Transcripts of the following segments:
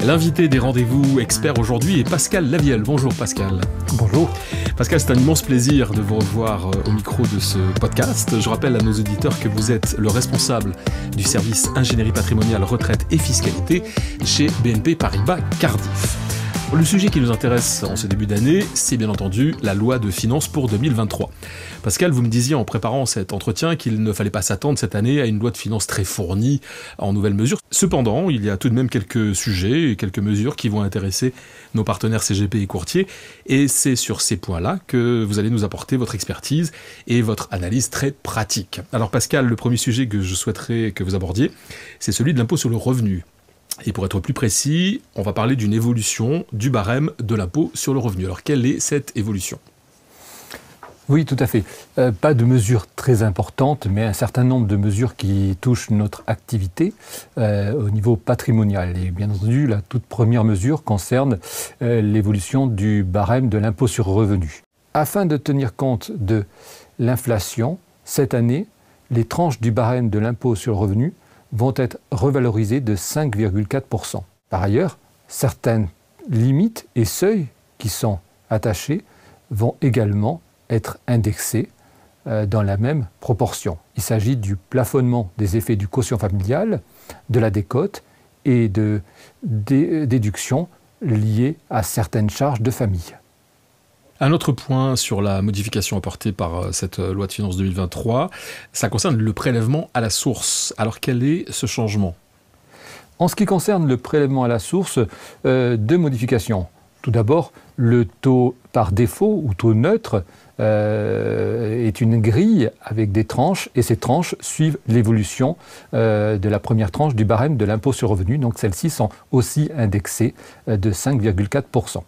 L'invité des rendez-vous experts aujourd'hui est Pascal Lavielle. Bonjour Pascal. Bonjour. Pascal, c'est un immense plaisir de vous revoir au micro de ce podcast. Je rappelle à nos auditeurs que vous êtes le responsable du service ingénierie patrimoniale, retraite et fiscalité chez BNP Paribas Cardiff. Le sujet qui nous intéresse en ce début d'année, c'est bien entendu la loi de finances pour 2023. Pascal, vous me disiez en préparant cet entretien qu'il ne fallait pas s'attendre cette année à une loi de finances très fournie en nouvelles mesures. Cependant, il y a tout de même quelques sujets et quelques mesures qui vont intéresser nos partenaires CGP et courtiers. Et c'est sur ces points-là que vous allez nous apporter votre expertise et votre analyse très pratique. Alors Pascal, le premier sujet que je souhaiterais que vous abordiez, c'est celui de l'impôt sur le revenu. Et pour être plus précis, on va parler d'une évolution du barème de l'impôt sur le revenu. Alors, quelle est cette évolution ? Oui, tout à fait. Pas de mesures très importantes, mais un certain nombre de mesures qui touchent notre activité au niveau patrimonial. Et bien entendu, la toute première mesure concerne l'évolution du barème de l'impôt sur le revenu. Afin de tenir compte de l'inflation, cette année, les tranches du barème de l'impôt sur le revenu vont être revalorisées de 5,4%. Par ailleurs, certaines limites et seuils qui sont attachés vont également être indexés dans la même proportion. Il s'agit du plafonnement des effets du quotient familial, de la décote et de déductions liées à certaines charges de famille. Un autre point sur la modification apportée par cette loi de finances 2023, ça concerne le prélèvement à la source. Alors quel est ce changement ? En ce qui concerne le prélèvement à la source, deux modifications. Tout d'abord, le taux par défaut ou taux neutre est une grille avec des tranches et ces tranches suivent l'évolution de la première tranche du barème de l'impôt sur le revenu. Donc celles-ci sont aussi indexées de 5,4%.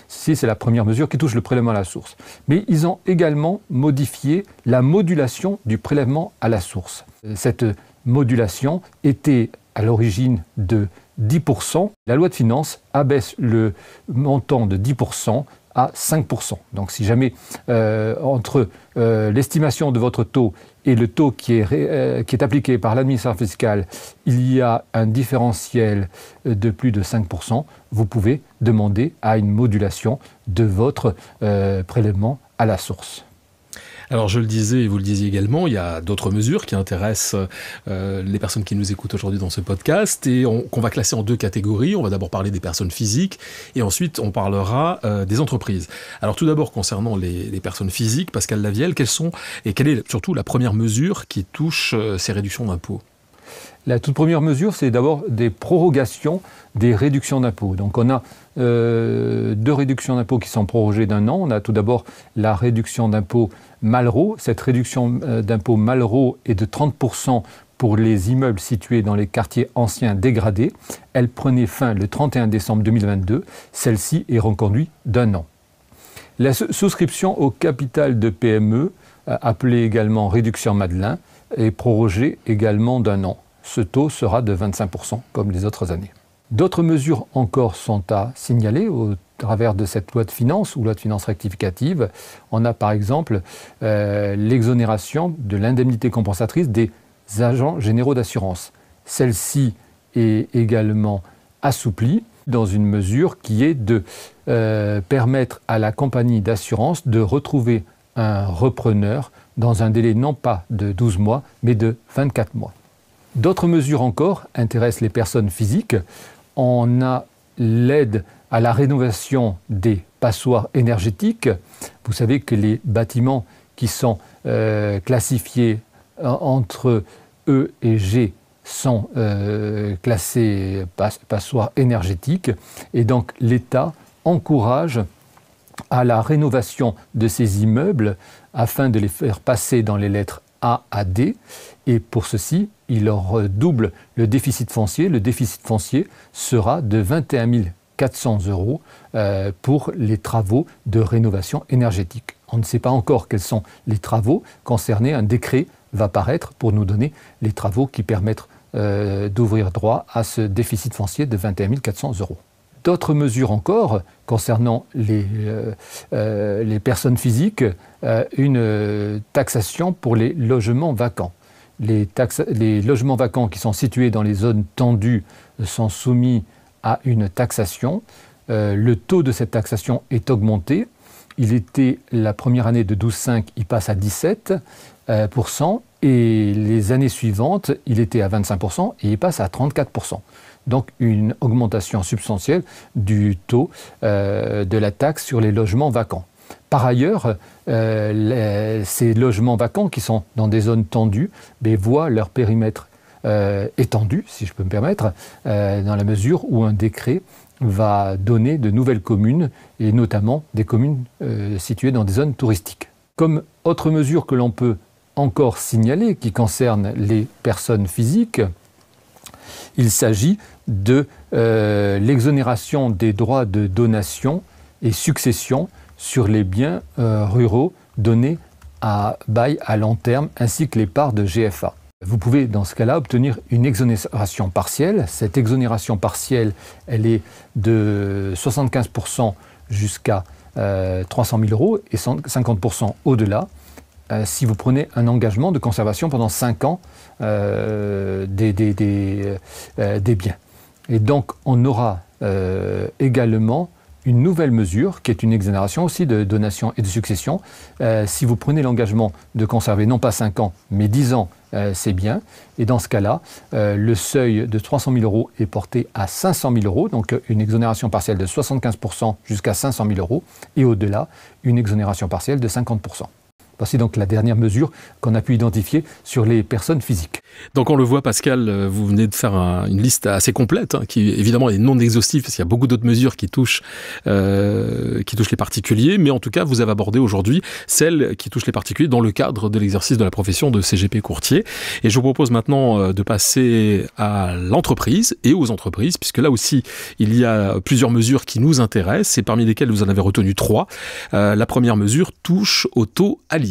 Ceci, c'est la première mesure qui touche le prélèvement à la source. Mais ils ont également modifié la modulation du prélèvement à la source. Cette modulation était à l'origine de 10%. La loi de finances abaisse le montant de 10% à 5%. Donc si jamais entre l'estimation de votre taux et le taux qui est appliqué par l'administration fiscale, il y a un différentiel de plus de 5%, vous pouvez demander à une modulation de votre prélèvement à la source. Alors je le disais et vous le disiez également, il y a d'autres mesures qui intéressent les personnes qui nous écoutent aujourd'hui dans ce podcast et qu'on va classer en deux catégories. On va d'abord parler des personnes physiques et ensuite on parlera des entreprises. Alors tout d'abord concernant les personnes physiques, Pascal Lavielle, quelle est surtout la première mesure qui touche ces réductions d'impôts ? La toute première mesure, c'est d'abord des prorogations des réductions d'impôts. Donc on a deux réductions d'impôts qui sont prorogées d'un an. On a tout d'abord la réduction d'impôt Malraux. Cette réduction d'impôt Malraux est de 30% pour les immeubles situés dans les quartiers anciens dégradés. Elle prenait fin le 31 décembre 2022. Celle-ci est reconduite d'un an. La souscription au capital de PME, appelée également réduction Madelin, est prorogée également d'un an. Ce taux sera de 25% comme les autres années. D'autres mesures encore sont à signaler au travers de cette loi de finances ou loi de finances rectificative. On a par exemple l'exonération de l'indemnité compensatrice des agents généraux d'assurance. Celle-ci est également assouplie dans une mesure qui est de permettre à la compagnie d'assurance de retrouver un repreneur dans un délai non pas de 12 mois, mais de 24 mois. D'autres mesures encore intéressent les personnes physiques. On a l'aide à la rénovation des passoires énergétiques. Vous savez que les bâtiments qui sont classifiés entre E et G sont classés passoires énergétiques. Et donc l'État encourage à la rénovation de ces immeubles afin de les faire passer dans les lettres A à D. Et pour ceci, il leur double le déficit foncier. Le déficit foncier sera de 21 400 € pour les travaux de rénovation énergétique. On ne sait pas encore quels sont les travaux concernés. Un décret va paraître pour nous donner les travaux qui permettent d'ouvrir droit à ce déficit foncier de 21 400 €. D'autres mesures encore concernant les personnes physiques, une taxation pour les logements vacants. Les logements vacants qui sont situés dans les zones tendues sont soumis à une taxation. Le taux de cette taxation est augmenté. Il était la première année de 12,5, il passe à 17%, et les années suivantes, il était à 25% et il passe à 34%. Donc une augmentation substantielle du taux de la taxe sur les logements vacants. Par ailleurs, ces logements vacants qui sont dans des zones tendues voient leur périmètre étendu, si je peux me permettre, dans la mesure où un décret va donner de nouvelles communes, et notamment des communes situées dans des zones touristiques. Comme autre mesure que l'on peut encore signaler, qui concerne les personnes physiques, il s'agit de l'exonération des droits de donation et succession sur les biens ruraux donnés à bail à long terme, ainsi que les parts de GFA. Vous pouvez, dans ce cas-là, obtenir une exonération partielle. Cette exonération partielle, elle est de 75% jusqu'à 300 000 euros et 50% au-delà, si vous prenez un engagement de conservation pendant 5 ans des biens. Et donc, on aura également une nouvelle mesure, qui est une exonération aussi de donation et de succession. Si vous prenez l'engagement de conserver non pas 5 ans, mais 10 ans, c'est bien. Et dans ce cas-là, le seuil de 300 000 euros est porté à 500 000 euros, donc une exonération partielle de 75% jusqu'à 500 000 euros, et au-delà, une exonération partielle de 50%. Voici donc la dernière mesure qu'on a pu identifier sur les personnes physiques. Donc on le voit, Pascal, vous venez de faire une liste assez complète, qui évidemment est non exhaustive, parce qu'il y a beaucoup d'autres mesures qui touchent les particuliers, mais en tout cas vous avez abordé aujourd'hui celles qui touchent les particuliers dans le cadre de l'exercice de la profession de CGP courtier. Et je vous propose maintenant de passer à l'entreprise et aux entreprises, puisque là aussi il y a plusieurs mesures qui nous intéressent, et parmi lesquelles vous en avez retenu 3. La première mesure touche au taux à l'IS.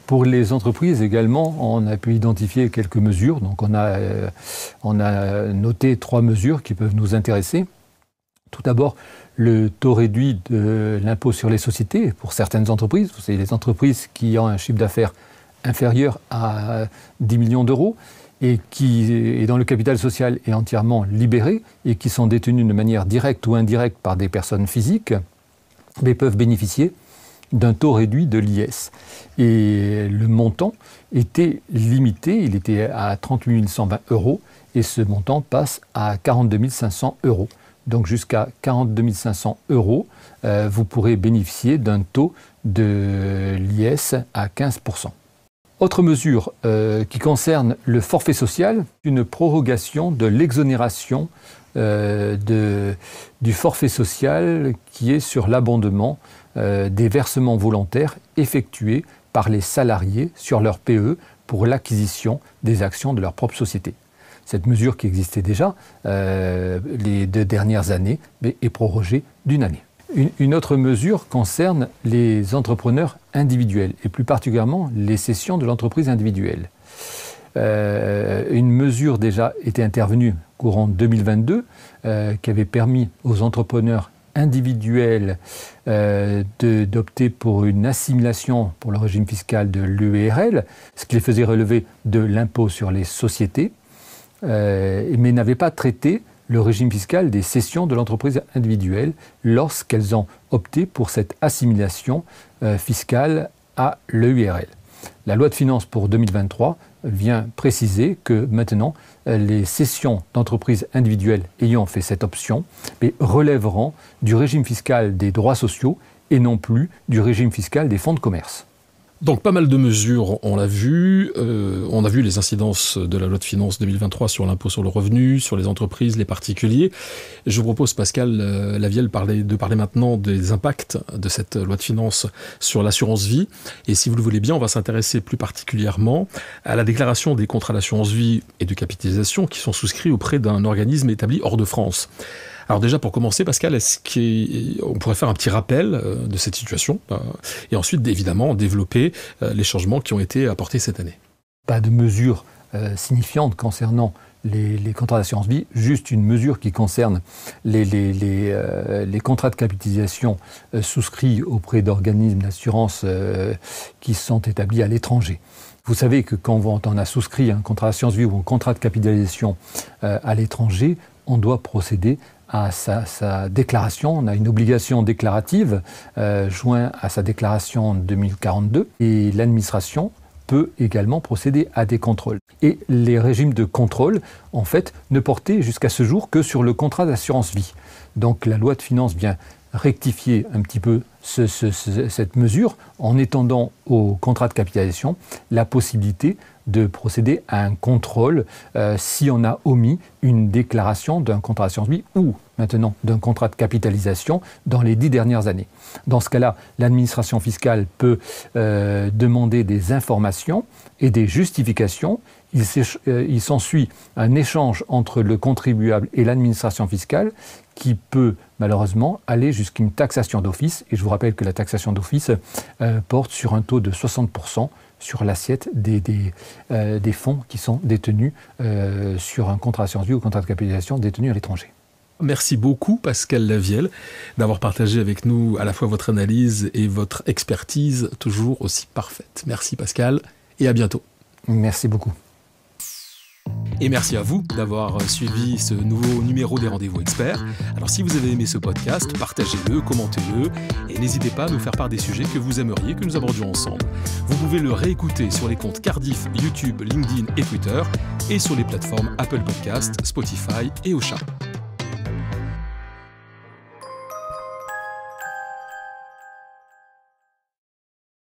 Pour les entreprises également, on a pu identifier quelques mesures. Donc on a noté 3 mesures qui peuvent nous intéresser. Tout d'abord, le taux réduit de l'impôt sur les sociétés pour certaines entreprises. C'est les entreprises qui ont un chiffre d'affaires inférieur à 10 millions d'euros et dont le capital social est entièrement libéré et qui sont détenues de manière directe ou indirecte par des personnes physiques, mais peuvent bénéficier d'un taux réduit de l'IS. Et le montant était limité, il était à 38 120 euros, et ce montant passe à 42 500 euros. Donc jusqu'à 42 500 euros, vous pourrez bénéficier d'un taux de l'IS à 15%. Autre mesure qui concerne le forfait social, une prorogation de l'exonération du forfait social qui est sur l'abondement des versements volontaires effectués par les salariés sur leur PE pour l'acquisition des actions de leur propre société. Cette mesure qui existait déjà les 2 dernières années est prorogée d'1 année. Une autre mesure concerne les entrepreneurs individuels et plus particulièrement les cessions de l'entreprise individuelle. Une mesure déjà était intervenue courant 2022 qui avait permis aux entrepreneurs individuels d'opter pour une assimilation pour le régime fiscal de l'EURL, ce qui les faisait relever de l'impôt sur les sociétés, mais n'avait pas traité le régime fiscal des cessions de l'entreprise individuelle lorsqu'elles ont opté pour cette assimilation fiscale à l'EURL. La loi de finances pour 2023 vient préciser que maintenant, les cessions d'entreprises individuelles ayant fait cette option relèveront du régime fiscal des droits sociaux et non plus du régime fiscal des fonds de commerce. Donc pas mal de mesures, on l'a vu. On a vu les incidences de la loi de finances 2023 sur l'impôt sur le revenu, sur les entreprises, les particuliers. Je vous propose, Pascal Lavielle, de parler maintenant des impacts de cette loi de finances sur l'assurance vie. Et si vous le voulez bien, on va s'intéresser plus particulièrement à la déclaration des contrats d'assurance vie et de capitalisation qui sont souscrits auprès d'un organisme établi hors de France. Alors déjà, pour commencer, Pascal, est-ce qu'on pourrait faire un petit rappel de cette situation et ensuite, évidemment, développer les changements qui ont été apportés cette année? Pas de mesure signifiante concernant les contrats d'assurance vie, juste une mesure qui concerne les contrats de capitalisation souscrits auprès d'organismes d'assurance qui sont établis à l'étranger. Vous savez que quand on a souscrit un contrat d'assurance vie ou un contrat de capitalisation à l'étranger, on doit procéder à sa déclaration, on a une obligation déclarative jointe à sa déclaration 2042 et l'administration peut également procéder à des contrôles. Et les régimes de contrôle, en fait, ne portaient jusqu'à ce jour que sur le contrat d'assurance vie. Donc la loi de finances vient rectifier un petit peu cette mesure en étendant au contrat de capitalisation la possibilité de procéder à un contrôle si on a omis une déclaration d'un contrat d'assurance vie ou maintenant d'un contrat de capitalisation dans les 10 dernières années. Dans ce cas-là, l'administration fiscale peut demander des informations et des justifications. Il s'ensuit un échange entre le contribuable et l'administration fiscale qui peut malheureusement aller jusqu'à une taxation d'office. Et je vous rappelle que la taxation d'office porte sur un taux de 60% sur l'assiette des fonds qui sont détenus sur un contrat d'assurance vie ou contrat de capitalisation détenu à l'étranger. Merci beaucoup Pascal Lavielle d'avoir partagé avec nous à la fois votre analyse et votre expertise toujours aussi parfaite. Merci Pascal et à bientôt. Merci beaucoup. Et merci à vous d'avoir suivi ce nouveau numéro des Rendez-vous Experts. Alors si vous avez aimé ce podcast, partagez-le, commentez-le et n'hésitez pas à nous faire part des sujets que vous aimeriez que nous abordions ensemble. Vous pouvez le réécouter sur les comptes Cardiff, YouTube, LinkedIn et Twitter et sur les plateformes Apple Podcasts, Spotify et Ocha.